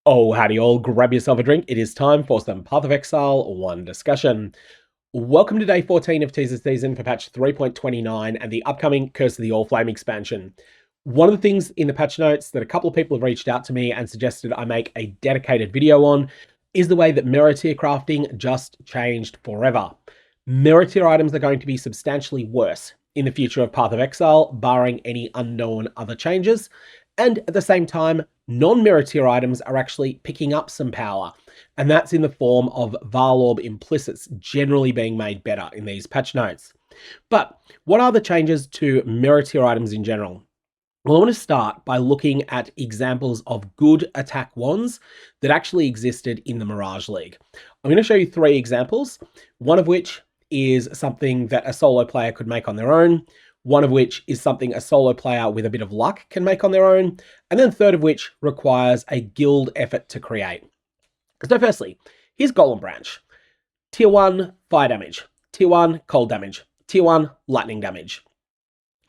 Oh, howdy all, grab yourself a drink. It is time for some Path of Exile 1 discussion. Welcome to day 14 of Teasers season for patch 3.29 and the upcoming Curse of the Allflame expansion. One of the things in the patch notes that a couple of people have reached out to me and suggested I make a dedicated video on is the way that mirror tier crafting just changed forever. Mirror tier items are going to be substantially worse in the future of Path of Exile, barring any unknown other changes. And at the same time, non-mirror tier items are actually picking up some power, and that's in the form of Vaal orb implicits generally being made better in these patch notes. But what are the changes to mirror tier items in general? Well, I want to start by looking at examples of good attack wands that actually existed in the Mirage League. I'm going to show you 3 examples, one of which is something that a solo player could make on their own, one of which is something a solo player with a bit of luck can make on their own, and then third of which requires a guild effort to create. So firstly, here's Golem Branch. Tier 1, fire damage. Tier 1, cold damage. Tier 1, lightning damage.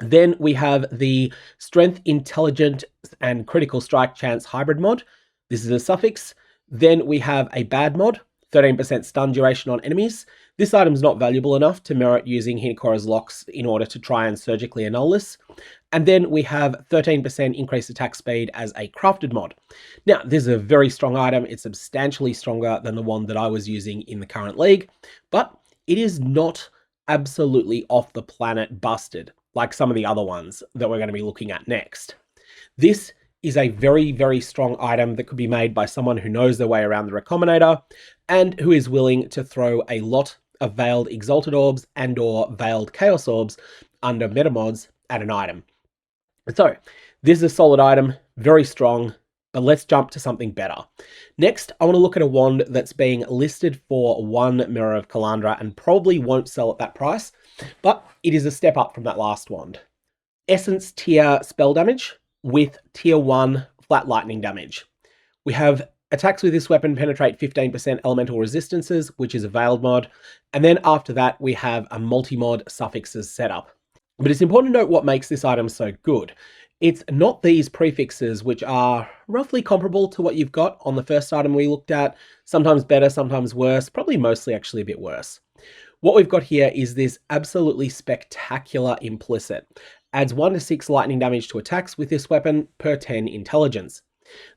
Then we have the Strength, Intelligent, and Critical Strike Chance hybrid mod. This is a suffix. Then we have a bad mod, 13% stun duration on enemies. This item's not valuable enough to merit using Hinakora's locks in order to try and surgically annul this. And then we have 13% increased attack speed as a crafted mod. Now, this is a very strong item. It's substantially stronger than the one that I was using in the current league, but it is not absolutely off the planet busted like some of the other ones that we're going to be looking at next. This is a very, very strong item that could be made by someone who knows their way around the Recombinator and who is willing to throw a lot of Veiled Exalted Orbs and or Veiled Chaos Orbs under meta mods at an item. So this is a solid item, very strong, but let's jump to something better. Next, I want to look at a wand that's being listed for 1 Mirror of Kalandra and probably won't sell at that price, but it is a step up from that last wand. Essence tier spell damage with tier 1 flat lightning damage. We have attacks with this weapon penetrate 15% elemental resistances, which is a veiled mod. And then after that, we have a multi-mod suffixes setup. But it's important to note what makes this item so good. It's not these prefixes, which are roughly comparable to what you've got on the first item we looked at. Sometimes better, sometimes worse, probably mostly actually a bit worse. What we've got here is this absolutely spectacular implicit. Adds 1 to 6 lightning damage to attacks with this weapon per 10 intelligence.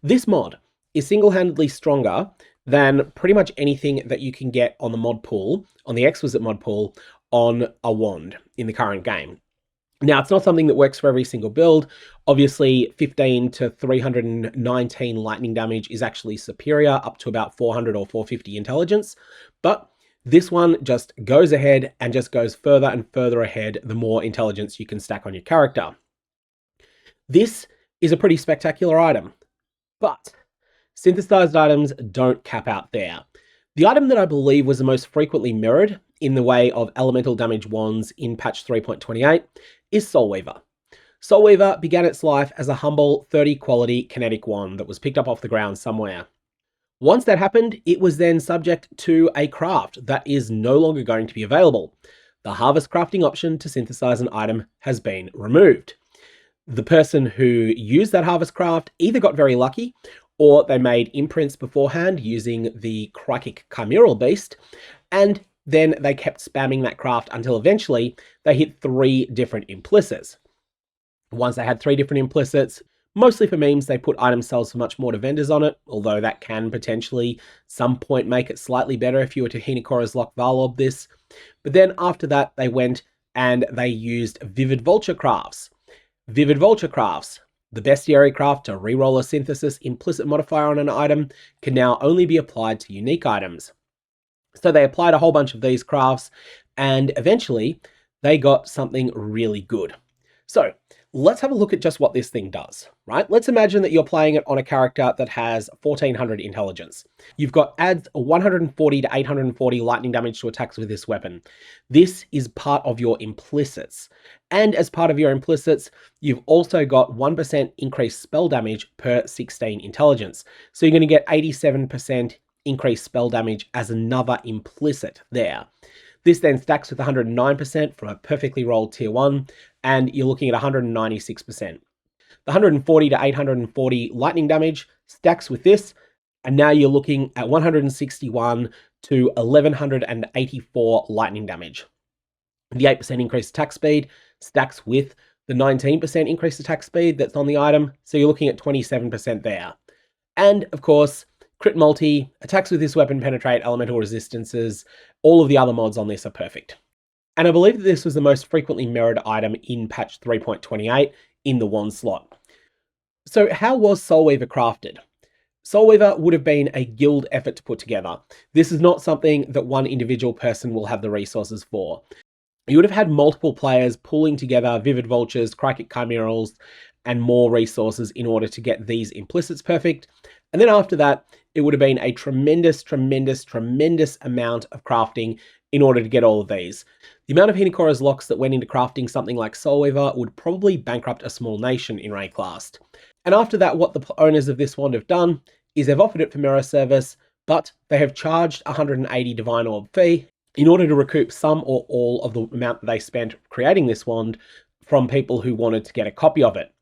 This mod is single-handedly stronger than pretty much anything that you can get on the mod pool, on the Exquisite mod pool, on a wand in the current game. Now, it's not something that works for every single build. Obviously, 15 to 319 lightning damage is actually superior, up to about 400 or 450 intelligence, but this one just goes ahead and just goes further and further ahead the more intelligence you can stack on your character. This is a pretty spectacular item, but synthesized items don't cap out there. The item that I believe was the most frequently mirrored in the way of elemental damage wands in patch 3.28 is Soulweaver. Soulweaver began its life as a humble 30 quality kinetic wand that was picked up off the ground somewhere. Once that happened, it was then subject to a craft that is no longer going to be available. The harvest crafting option to synthesize an item has been removed. The person who used that harvest craft either got very lucky or they made imprints beforehand using the Krykic Chimeral Beast, and then they kept spamming that craft until eventually they hit 3 different implicits. Once they had 3 different implicits, mostly for memes, they put item cells for much more to vendors on it, although that can potentially some point make it slightly better if you were to Hinakora's Lock Vaal orb this. But then after that, they went and they used Vivid Vulture crafts. Vivid Vulture crafts, the Bestiary craft to reroll a synthesis implicit modifier on an item, can now only be applied to unique items. So they applied a whole bunch of these crafts, and eventually they got something really good. So let's have a look at just what this thing does, right? Let's imagine that you're playing it on a character that has 1400 intelligence. You've got adds 140 to 840 lightning damage to attacks with this weapon. This is part of your implicits. And as part of your implicits, you've also got 1% increased spell damage per 16 intelligence. So you're going to get 87% increased spell damage as another implicit there. This then stacks with 109% from a perfectly rolled tier 1, and you're looking at 196%. The 140 to 840 lightning damage stacks with this, And now you're looking at 161 to 1184 lightning damage. The 8% increased attack speed stacks with the 19% increased attack speed that's on the item, so you're looking at 27% there. And of course, crit multi, attacks with this weapon penetrate elemental resistances. All of the other mods on this are perfect. And I believe that this was the most frequently mirrored item in patch 3.28 in the wand slot. So how was Soulweaver crafted? Soulweaver would have been a guild effort to put together. This is not something that one individual person will have the resources for. You would have had multiple players pulling together Vivid Vultures, Crychic Chimerals, and more resources in order to get these implicits perfect. And then after that, it would have been a tremendous amount of crafting in order to get all of these. The amount of Hinokora's locks that went into crafting something like Soulweaver would probably bankrupt a small nation in Rayclast. And after that, what the owners of this wand have done is they've offered it for mirror service, but they have charged 180 Divine Orb fee in order to recoup some or all of the amount that they spent creating this wand from people who wanted to get a copy of it.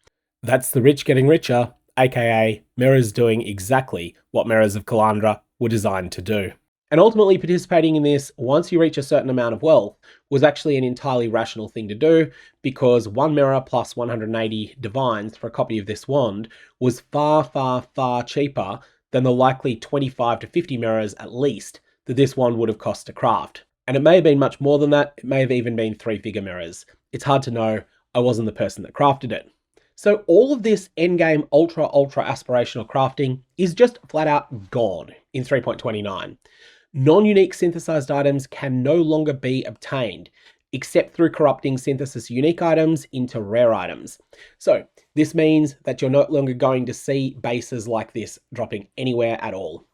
That's the rich getting richer, aka mirrors doing exactly what Mirrors of Kalandra were designed to do. And ultimately participating in this, once you reach a certain amount of wealth, was actually an entirely rational thing to do, because one mirror plus 180 divines for a copy of this wand was far cheaper than the likely 25 to 50 mirrors at least that this wand would have cost to craft. And it may have been much more than that, it may have even been 3-figure mirrors. It's hard to know, I wasn't the person that crafted it. So all of this endgame ultra aspirational crafting is just flat out gone in 3.29. Non-unique synthesized items can no longer be obtained, except through corrupting synthesis unique items into rare items. So this means that you're no longer going to see bases like this dropping anywhere at all.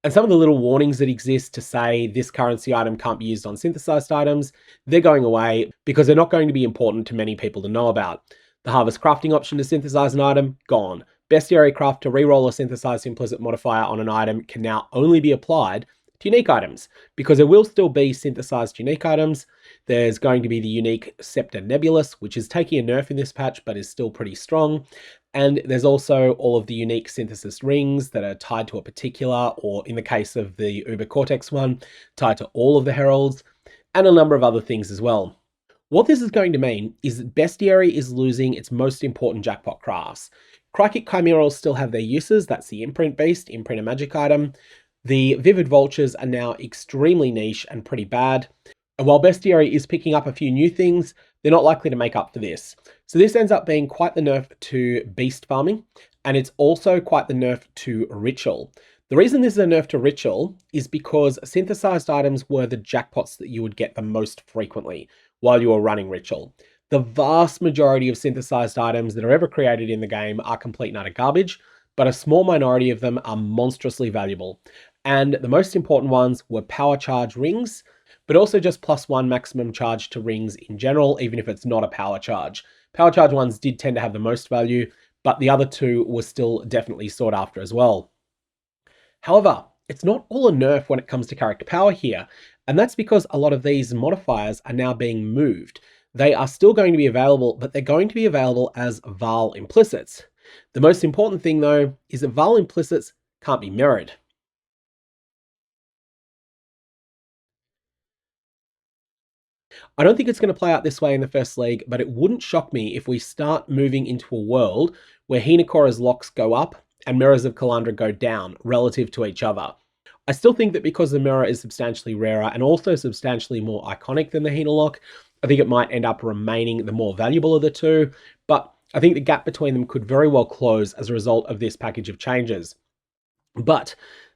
And some of the little warnings that exist to say this currency item can't be used on synthesized items, they're going away because they're not going to be important to many people to know about. The harvest crafting option to synthesize an item, gone. Bestiary craft to reroll a synthesized implicit modifier on an item can now only be applied to unique items, because there will still be synthesized unique items. There's going to be the unique Scepter Nebulous, which is taking a nerf in this patch, but is still pretty strong. And there's also all of the unique synthesis rings that are tied to a particular, or in the case of the Uber Cortex one, tied to all of the heralds, and a number of other things as well. What this is going to mean is that Bestiary is losing its most important jackpot crafts. Crychic Chimerals still have their uses, that's the Imprint Beast, Imprint a magic item. The Vivid Vultures are now extremely niche and pretty bad. And while Bestiary is picking up a few new things, they're not likely to make up for this. So this ends up being quite the nerf to beast farming, and it's also quite the nerf to ritual. The reason this is a nerf to ritual is because synthesized items were the jackpots that you would get the most frequently while you were running ritual. The vast majority of synthesized items that are ever created in the game are complete and utter garbage, but a small minority of them are monstrously valuable. And the most important ones were power charge rings, but also just +1 maximum charge to rings in general, even if it's not a power charge. Power charge ones did tend to have the most value, but the other two were still definitely sought after as well. However, it's not all a nerf when it comes to character power here, and that's because a lot of these modifiers are now being moved. They are still going to be available, but they're going to be available as Vaal implicits. The most important thing though is that Vaal implicits can't be mirrored. I don't think it's going to play out this way in the first league, but it wouldn't shock me if we start moving into a world where Hinokora's locks go up and Mirrors of Kalandra go down relative to each other. I still think that because the mirror is substantially rarer and also substantially more iconic than the Hino lock, I think it might end up remaining the more valuable of the two, but I think the gap between them could very well close as a result of this package of changes. But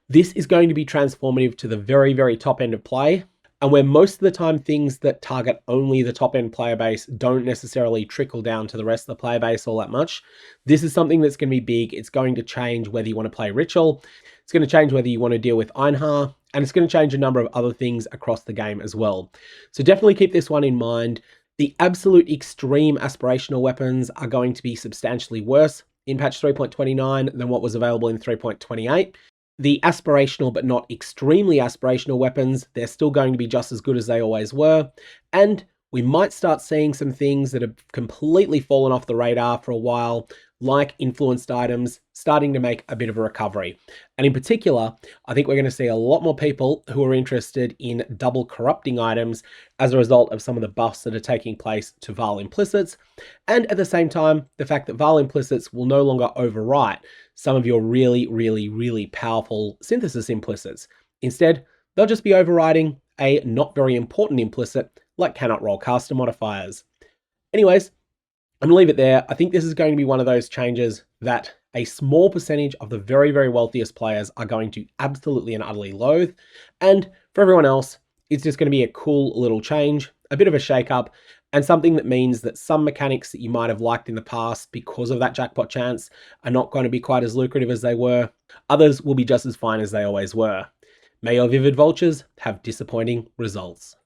this is going to be transformative to the very top end of play, and where most of the time things that target only the top end player base don't necessarily trickle down to the rest of the player base all that much. This is something that's going to be big. It's going to change whether you want to play Ritual, it's going to change whether you want to deal with Einhar, and it's going to change a number of other things across the game as well. So definitely keep this one in mind. The absolute extreme aspirational weapons are going to be substantially worse in patch 3.29 than what was available in 3.28. The aspirational but not extremely aspirational weapons, they're still going to be just as good as they always were. And we might start seeing some things that have completely fallen off the radar for a while, like influenced items, starting to make a bit of a recovery. And in particular, I think we're going to see a lot more people who are interested in double corrupting items as a result of some of the buffs that are taking place to Vaal implicits. And at the same time, the fact that Vaal implicits will no longer overwrite some of your really powerful synthesis implicits. Instead, they'll just be overriding a not very important implicit like cannot roll caster modifiers. Anyways, I'm gonna leave it there. I think this is going to be one of those changes that a small percentage of the very wealthiest players are going to absolutely and utterly loathe. And for everyone else, it's just going to be a cool little change, a bit of a shake-up, and something that means that some mechanics that you might have liked in the past because of that jackpot chance are not going to be quite as lucrative as they were. Others will be just as fine as they always were. May your vivid vultures have disappointing results.